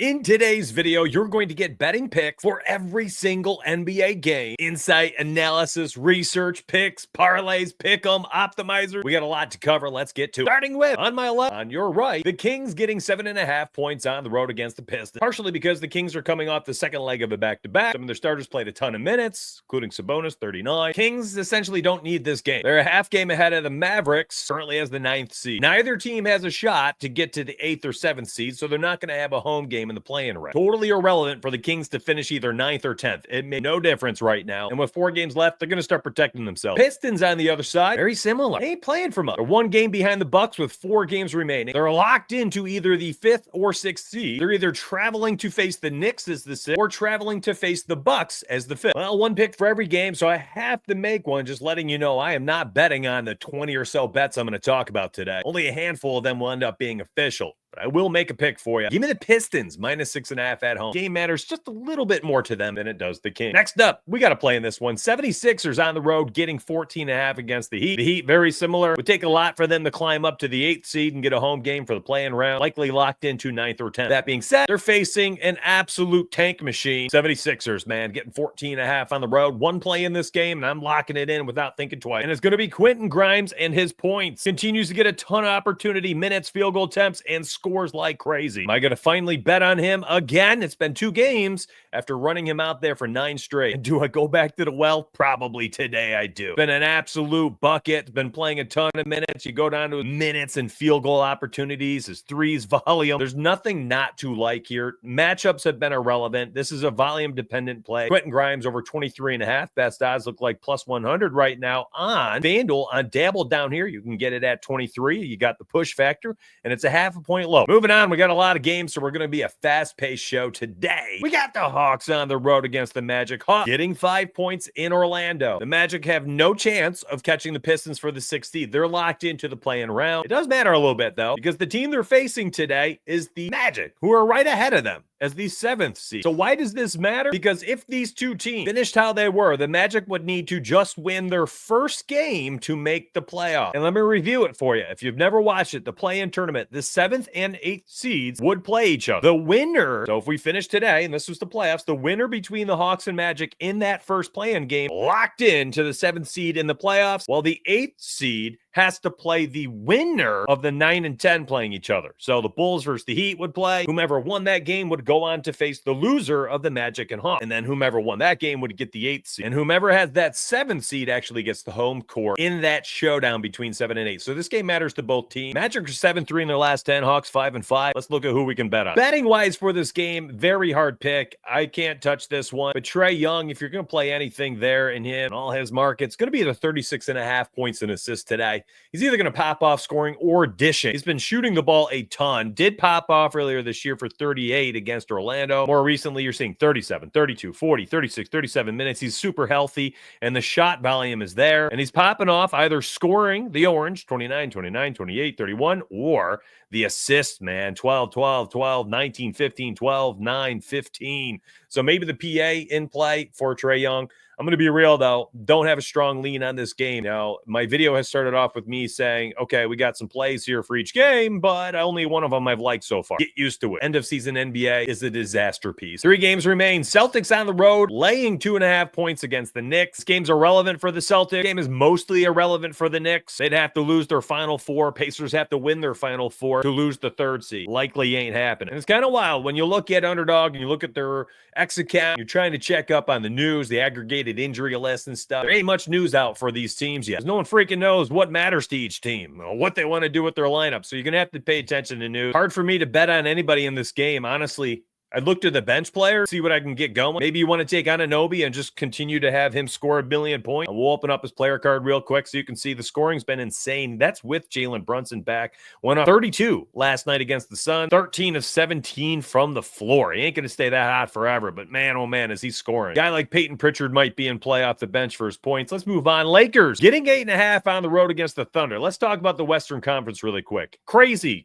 In today's video, you're going to get betting picks for every single NBA game. Insight, analysis, research, picks, parlays, pick 'em, optimizers. We got a lot to cover. Let's get to it. Starting with, on my left, on your right, the Kings getting 7.5 points on the road against the Pistons. Partially because the Kings are coming off the second leg of a back-to-back. Some of their starters played a ton of minutes, including Sabonis, 39. Kings essentially don't need this game. They're a half game ahead of the Mavericks, currently as the 9th seed. Neither team has a shot to get to the 8th or 7th seed, so they're not going to have a home game in the play-in round. Totally irrelevant for the Kings to finish either 9th or 10th. It made no difference right now. And with 4 games left, they're going to start protecting themselves. Pistons on the other side, very similar. They ain't playing for much. They're 1 game behind the Bucks with 4 games remaining. They're locked into either the 5th or 6th seed. They're either traveling to face the Knicks as the 6th or traveling to face the Bucks as the 5th. Well, 1 pick for every game, so I have to make one, just letting you know I am not betting on the 20 or so bets I'm going to talk about today. Only a handful of them will end up being official. But I will make a pick for you. Give me the Pistons, -6.5 at home. Game matters just a little bit more to them than it does the Kings. Next up, we got to play in this one. 76ers on the road, getting 14.5 against the Heat. The Heat, very similar. Would take a lot for them to climb up to the 8th seed and get a home game for the play-in round. Likely locked into 9th or 10th. That being said, they're facing an absolute tank machine. 76ers, man, getting 14.5 on the road. 1 play in this game, and I'm locking it in without thinking twice. And it's going to be Quentin Grimes and his points. Continues to get a ton of opportunity, minutes, field goal attempts, and scores like crazy. Am I going to finally bet on him again? It's been 2 games after running him out there for 9 straight. And do I go back to the well? Probably today I do. Been an absolute bucket. Been playing a ton of minutes. You go down to minutes and field goal opportunities, his threes, volume. There's nothing not to like here. Matchups have been irrelevant. This is a volume dependent play. Quentin Grimes over 23.5. Best odds look like +100 right now on FanDuel. On Dabble down here, you can get it at 23. You got the push factor, and it's a half a point low. Moving on, we got a lot of games, so we're going to be a fast-paced show today. We got the Hawks on the road against the Magic. Hawks getting 5 points in Orlando. The Magic have no chance of catching the Pistons for the 6th seed. They're locked into the play-in round. It does matter a little bit, though, because the team they're facing today is the Magic, who are right ahead of them as the 7th seed. So why does this matter? Because if these 2 teams finished how they were, the Magic would need to just win their first game to make the playoff. And let me review it for you. If you've never watched it, the play-in tournament, the 7th and 8th seeds would play each other. The winner, so if we finish today, and this was the playoffs, the winner between the Hawks and Magic in that first play-in game locked in to the 7th seed in the playoffs, while the 8th seed has to play the winner of the 9 and 10 playing each other. So the Bulls versus the Heat would play. Whomever won that game would go on to face the loser of the Magic and Hawks. And then whomever won that game would get the 8th seed. And whomever has that 7th seed actually gets the home court in that showdown between 7 and 8. So this game matters to both teams. Magic are 7-3 in their last 10. Hawks 5-5. Let's look at who we can bet on. Betting wise for this game, very hard pick. I can't touch this one. But Trae Young, if you're going to play anything there in him, all his markets, going to be the 36.5 points and assists today. He's either going to pop off scoring or dishing. He's been shooting the ball a ton. Did pop off earlier this year for 38 against Orlando. More recently, you're seeing 37, 32, 40, 36, 37 minutes. He's super healthy, and the shot volume is there. And he's popping off either scoring the orange, 29, 29, 28, 31, or the assist, man, 12, 12, 12, 19, 15, 12, 9, 15. So maybe the PA in play for Trae Young. I'm going to be real, though. Don't have a strong lean on this game. Now, my video has started off with me saying, okay, we got some plays here for each game, but only one of them I've liked so far. Get used to it. End of season NBA is a disaster piece. 3 games remain. Celtics on the road, laying 2.5 points against the Knicks. This game's irrelevant for the Celtics. The game is mostly irrelevant for the Knicks. They'd have to lose their final 4. Pacers have to win their final 4 to lose the 3rd seed. Likely ain't happening. And it's kind of wild when you look at Underdog and you look at their X account, you're trying to check up on the news, the aggregated injury list and stuff. There ain't much news out for these teams yet. No one freaking knows what matters to each team, or what they want to do with their lineup. So you're going to have to pay attention to news. Hard for me to bet on anybody in this game, honestly. I'd look to the bench player, see what I can get going. Maybe you want to take Anunoby and just continue to have him score 1 billion points. And we'll open up his player card real quick so you can see the scoring's been insane. That's with Jalen Brunson back. Went up 32 last night against the Suns. 13 of 17 from the floor. He ain't going to stay that hot forever, but man, oh man, is he scoring. A guy like Peyton Pritchard might be in play off the bench for his points. Let's move on. Lakers getting 8.5 on the road against the Thunder. Let's talk about the Western Conference really quick. Crazy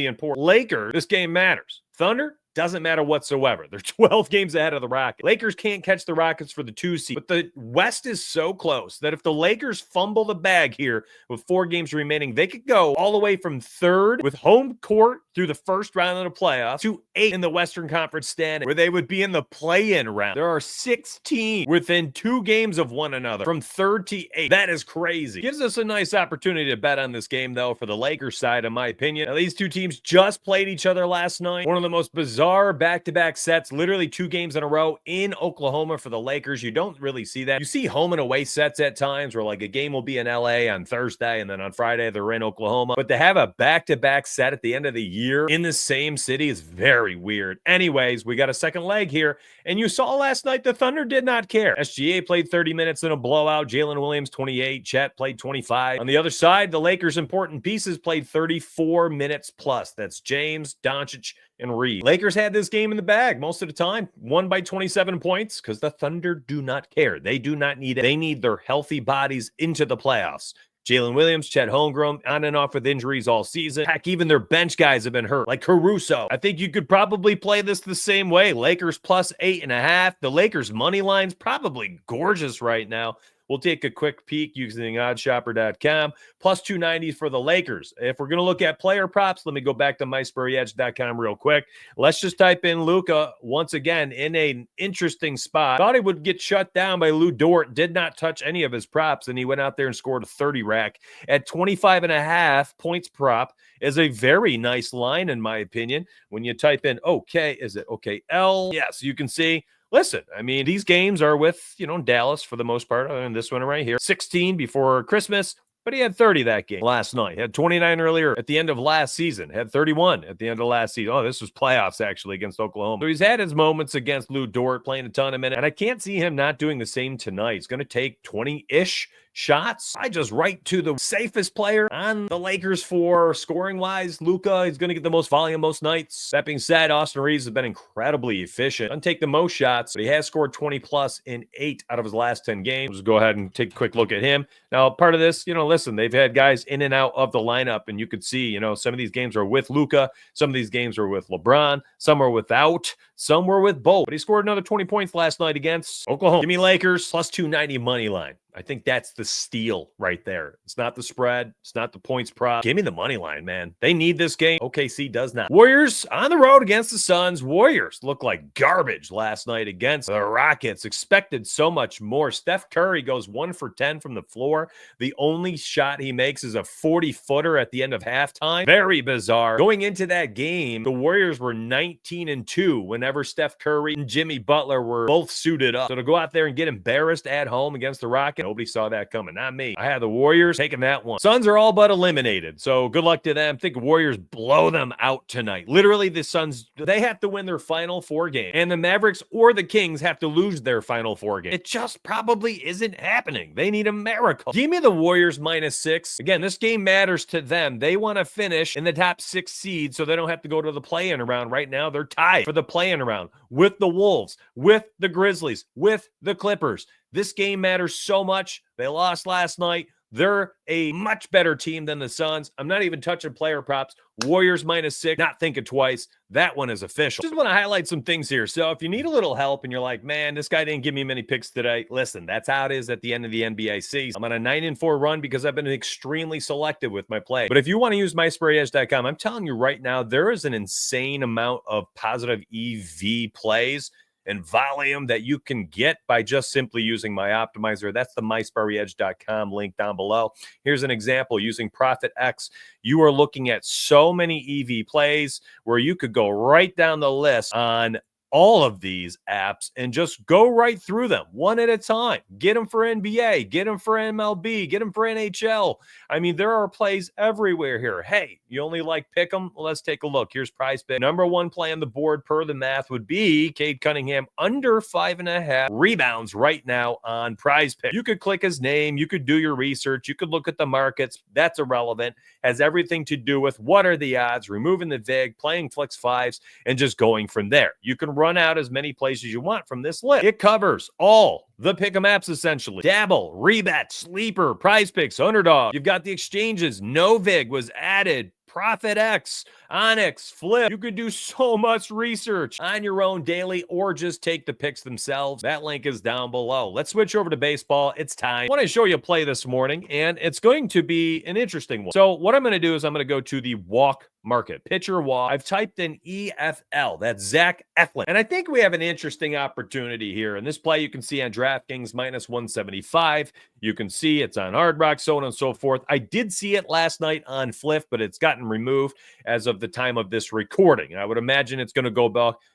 important. Lakers, this game matters. Thunder, Doesn't matter whatsoever. They're 12 games ahead of the Rockets. Lakers can't catch the Rockets for the 2 seed, but the West is so close that if the Lakers fumble the bag here with 4 games remaining, they could go all the way from 3rd with home court through the first round of the playoffs to 8 in the Western Conference standing, where they would be in the play-in round. There are 16 within 2 games of one another from 3rd to 8. That is crazy. Gives us a nice opportunity to bet on this game, though, for the Lakers side, in my opinion. Now, these 2 teams just played each other last night. One of the most bizarre back-to-back sets, literally 2 games in a row in Oklahoma for the Lakers. You don't really see that. You see home and away sets at times where like a game will be in LA on Thursday and then on Friday they're in Oklahoma. But to have a back-to-back set at the end of the year in the same city is very weird. Anyways, we got a second leg here. And you saw last night the Thunder did not care. SGA played 30 minutes in a blowout. Jalen Williams 28. Chet played 25. On the other side, the Lakers' important pieces played 34 minutes plus. That's James, Doncic, and Reed. Lakers had this game in the bag most of the time. Won by 27 points because the Thunder do not care. They do not need it. They need their healthy bodies into the playoffs. Jalen Williams, Chet Holmgren, on and off with injuries all season. Heck, even their bench guys have been hurt, like Caruso. I think you could probably play this the same way. Lakers plus 8.5. The Lakers money line's probably gorgeous right now. We'll take a quick peek using oddshopper.com. Plus 290 for the Lakers. If we're going to look at player props, let me go back to myspurryedge.com real quick. Let's just type in Luka once again in an interesting spot. Thought he would get shut down by Lou Dort. Did not touch any of his props, and he went out there and scored a 30 rack at 25.5 points prop. Is a very nice line, in my opinion. When you type in OK, is it OKL? Yes, you can see. Listen, I mean, these games are with, Dallas for the most part, other than this one right here. 16 before Christmas, but he had 30 that game last night. Had 29 earlier at the end of last season. Had 31 at the end of last season. Oh, this was playoffs, actually, against Oklahoma. So he's had his moments against Lou Dort, playing a ton of minutes, and I can't see him not doing the same tonight. He's going to take 20-ish shots. I just right to the safest player on the Lakers for scoring-wise. Luka is going to get the most volume most nights. That being said, Austin Reeves has been incredibly efficient. Doesn't take the most shots, but he has scored 20-plus in 8 out of his last 10 games. Let's go ahead and take a quick look at him. Now, part of this, listen, they've had guys in and out of the lineup, and you could see, some of these games are with Luka, some of these games are with LeBron, some are without, some were with both. But he scored another 20 points last night against Oklahoma. Give me Lakers plus 290 money line. I think that's the steal right there. It's not the spread. It's not the points prop. Give me the money line, man. They need this game. OKC does not. Warriors on the road against the Suns. Warriors look like garbage last night against the Rockets. Expected so much more. Steph Curry goes 1 for 10 from the floor. The only shot he makes is a 40-footer at the end of halftime. Very bizarre. Going into that game, the Warriors were 19-2 whenever Steph Curry and Jimmy Butler were both suited up. So to go out there and get embarrassed at home against the Rockets, nobody saw that coming. Not me. I had the Warriors taking that one. Suns are all but eliminated, so good luck to them. I think Warriors blow them out tonight. Literally, the Suns, they have to win their final 4 games, and the Mavericks or the Kings have to lose their final 4 games. It just probably isn't happening. They need a miracle. Give me the Warriors -6. Again, this game matters to them. They want to finish in the top 6 seed so they don't have to go to the play-in round. Right now, they're tied for the play-in round with the Wolves, with the Grizzlies, with the Clippers. This game matters so much. They lost last night. They're a much better team than the Suns. I'm not even touching player props. Warriors -6. Not thinking twice. That one is official. Just want to highlight some things here. So if you need a little help and you're like, man, this guy didn't give me many picks today. Listen, that's how it is at the end of the NBA season. I'm on a 9-4 run because I've been extremely selective with my play. But if you want to use myspurryedge.com, I'm telling you right now, there is an insane amount of positive EV plays and volume that you can get by just simply using my optimizer. That's the myspurryedge.com link down below. Here's an example using Profit X. You are looking at so many EV plays where you could go right down the list on all of these apps and just go right through them one at a time. Get them for NBA, get them for MLB, get them for NHL. I mean, there are plays everywhere here. Hey, you only like pick them? Well, let's take a look. Here's Prize Pick. Number 1 play on the board per the math would be Cade Cunningham under 5.5 rebounds right now on Prize Pick. You could click his name. You could do your research. You could look at the markets. That's irrelevant. Has everything to do with what are the odds, removing the VIG, playing flex 5s, and just going from there. You can run out as many plays as you want from this list. It covers all the pick'em apps essentially. Dabble, Rebet, Sleeper, Prize Picks, Underdog. You've got the exchanges. No VIG was added. Profit X. Onyx, Flip. You could do so much research on your own daily or just take the picks themselves. That link is down below. Let's switch over to baseball. It's time. I want to show you a play this morning, and it's going to be an interesting one. So what I'm going to do is I'm going to go to the walk market, pitcher walk. I've typed in EFL. That's Zach Eflin. And I think we have an interesting opportunity here. In this play, you can see on DraftKings -175. You can see it's on Hard Rock, so on and so forth. I did see it last night on Fliff, but it's gotten removed as of the time of this recording. I would imagine it's going to go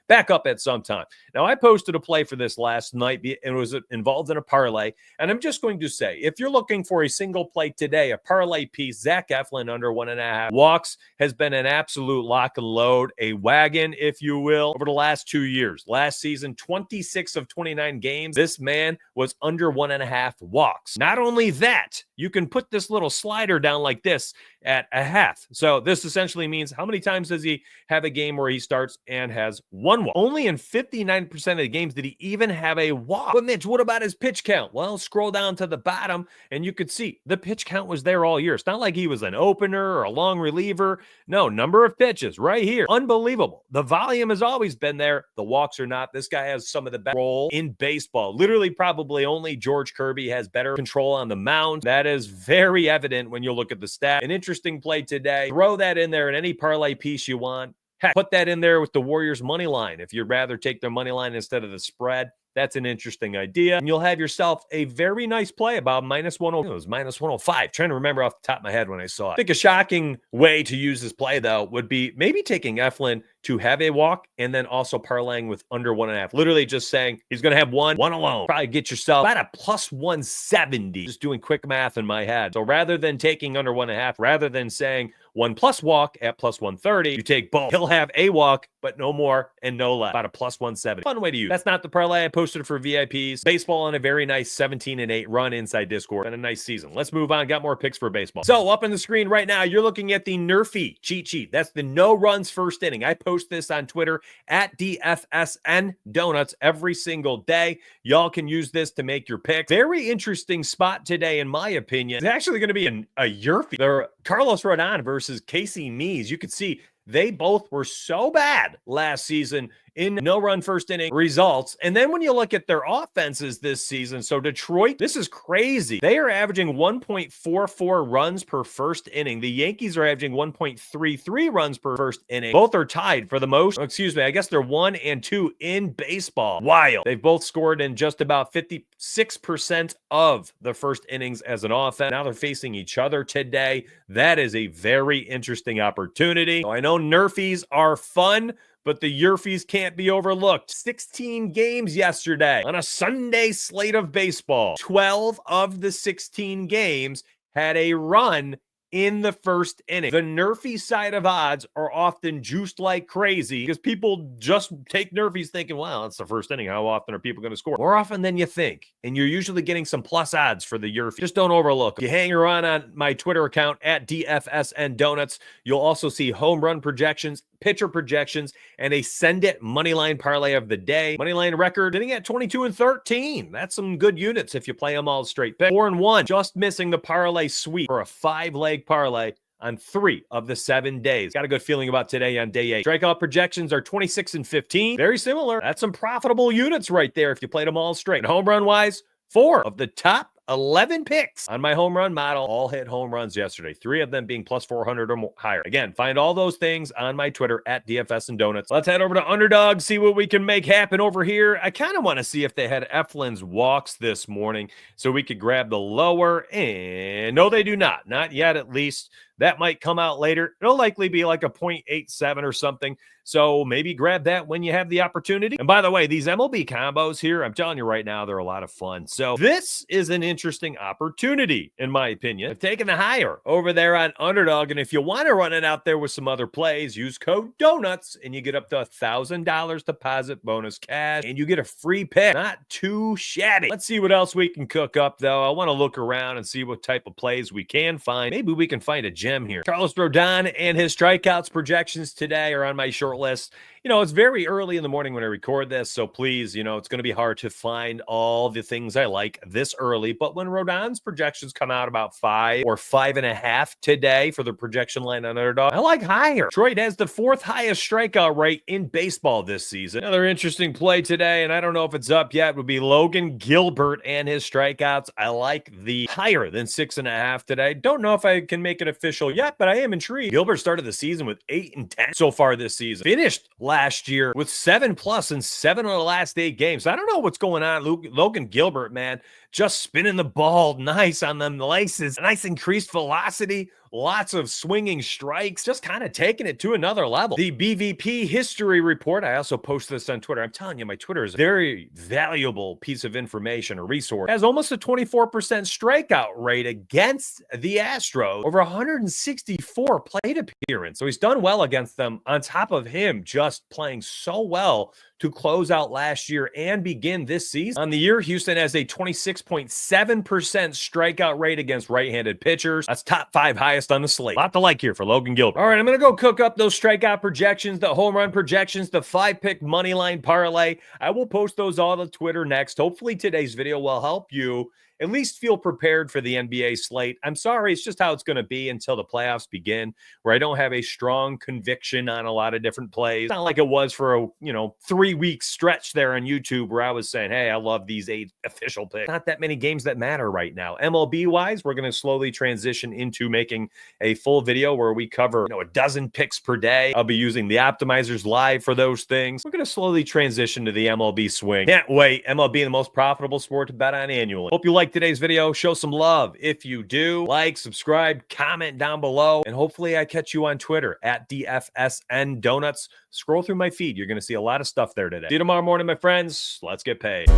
back up at some time. Now, I posted a play for this last night, and it was involved in a parlay. And I'm just going to say, if you're looking for a single play today, a parlay piece, Zach Eflin under 1.5 walks has been an absolute lock and load, a wagon, if you will, over the last 2 years. Last season, 26 of 29 games, this man was under 1.5 walks. Not only that, you can put this little slider down like this at a half. So this essentially means how many times does he have a game where he starts and has one walk? Only in 59% of the games did he even have a walk. But Mitch, what about his pitch count? Well, scroll down to the bottom and you could see the pitch count was there all year. It's not like he was an opener or a long reliever. No, number of pitches right here. Unbelievable. The volume has always been there. The walks are not. This guy has some of the best control in baseball. Literally, probably only George Kirby has better control on the mound. That is very evident when you look at the stat. An interesting play today. Throw that in there in any parlay piece you want. Heck, put that in there with the Warriors money line. If you'd rather take their money line instead of the spread, that's an interesting idea. And you'll have yourself a very nice play about -105. It was -105. Trying to remember off the top of my head when I saw it. I think a shocking way to use this play, though, would be maybe taking Eflin to have a walk and then also parlaying with under 1.5. Literally just saying he's going to have one alone. Probably get yourself about a +170. Just doing quick math in my head. So rather than taking under 1.5, rather than saying 1+ walk at +130, you take both. He'll have a walk, but no more and no less. About a +170. Fun way to use. That's not the parlay I posted for VIPs. Baseball on a very nice 17-8 run inside Discord and a nice season. Let's move on. Got more picks for baseball. So up on the screen right now, you're looking at the NRFI cheat sheet. That's the no runs first inning. I post this on Twitter at DFSN Donuts every single day. Y'all can use this to make your picks. Very interesting spot today, in my opinion. It's actually going to be a NRFI. They're Carlos Rodon versus Casey Mees. You could see they both were so bad last season in no-run first inning results. And then when you look at their offenses this season, so Detroit, this is crazy. They are averaging 1.44 runs per first inning. The Yankees are averaging 1.33 runs per first inning. Both are tied for the most. I guess they're 1 and 2 in baseball. Wild. They've both scored in just about 56% of the first innings as an offense. Now they're facing each other today. That is a very interesting opportunity. So I know NRFIs are fun, but the Yerfies can't be overlooked. 16 games yesterday on a Sunday slate of baseball. 12 of the 16 games had a run in the first inning. The NRFI side of odds are often juiced like crazy because people just take NRFIs thinking, wow, it's the first inning. How often are people going to score? More often than you think. And you're usually getting some plus odds for the Yerfi. Just don't overlook them. If you hang around on my Twitter account at DFSN Donuts, you'll also see home run projections, pitcher projections, and a send it money line parlay of the day. Money line record sitting at 22-13. That's some good units if you play them all straight pick. 4-1, just missing the parlay sweep for a 5-leg parlay on 3 of the 7 days. Got a good feeling about today on day 8. Strikeout projections are 26-15. Very similar. That's some profitable units right there if you played them all straight. And home run wise, 4 of the top 11 picks on my home run model all hit home runs yesterday. 3 of them being plus 400 or more, higher. Again, find all those things on my Twitter at DFS and Donuts. Let's head over to Underdog, see what we can make happen over here. I kind of want to see if they had Eflin's walks this morning so we could grab the lower. And no, they do not. Not yet, at least. That might come out later. It'll likely be like a 0.87 or something. So maybe grab that when you have the opportunity. And by the way, these MLB combos here, I'm telling you right now, they're a lot of fun. So this is an interesting opportunity, in my opinion. I've taken the higher over there on Underdog. And if you want to run it out there with some other plays, use code DONUTS and you get up to $1,000 deposit bonus cash and you get a free pick. Not too shabby. Let's see what else we can cook up, though. I want to look around and see what type of plays we can find. Maybe we can find a gem here. Carlos Rodon and his strikeouts projections today are on my short list. It's very early in the morning when I record this, so please, it's going to be hard to find all the things I like this early. But when Rodon's projections come out about 5 or 5.5 today for the projection line on Underdog, I like higher. Detroit has the 4th highest strikeout rate in baseball this season. Another interesting play today, and I don't know if it's up yet, would be Logan Gilbert and his strikeouts. I like the higher than 6.5 today. Don't know if I can make it official yet, but I am intrigued. Gilbert started the season with 8 and 10 so far this season. Finished last year with 7+ in 7 of the last 8 games. I don't know what's going on. Logan Gilbert, man, just spinning the ball nice on them laces. Nice increased velocity. Lots of swinging strikes, just kind of taking it to another level. The BVP history report, I also posted this on Twitter. I'm telling you, my Twitter is a very valuable piece of information or resource. It has almost a 24% strikeout rate against the Astros, over 164 plate appearances. So he's done well against them, on top of him just playing so well to close out last year and begin this season. On the year, Houston has a 26.7% strikeout rate against right-handed pitchers. That's top 5 highest on the slate. A lot to like here for Logan Gilbert. All right, I'm going to go cook up those strikeout projections, the home run projections, the 5-pick money line parlay. I will post those all to Twitter next. Hopefully today's video will help you at least feel prepared for the NBA slate. I'm sorry, it's just how it's going to be until the playoffs begin, where I don't have a strong conviction on a lot of different plays. It's not like it was for a 3-week stretch there on YouTube where I was saying, hey, I love these 8 official picks. Not that many games that matter right now. MLB wise, we're going to slowly transition into making a full video where we cover a dozen picks per day. I'll be using the optimizers live for those things. We're going to slowly transition to the MLB swing. Can't wait. MLB, the most profitable sport to bet on annually. Hope you like today's video. Show some love. If you do, like, subscribe, comment down below, and hopefully I catch you on Twitter at DFSN Donuts. Scroll through my feed. You're going to see a lot of stuff there today. See you tomorrow morning, my friends. Let's get paid.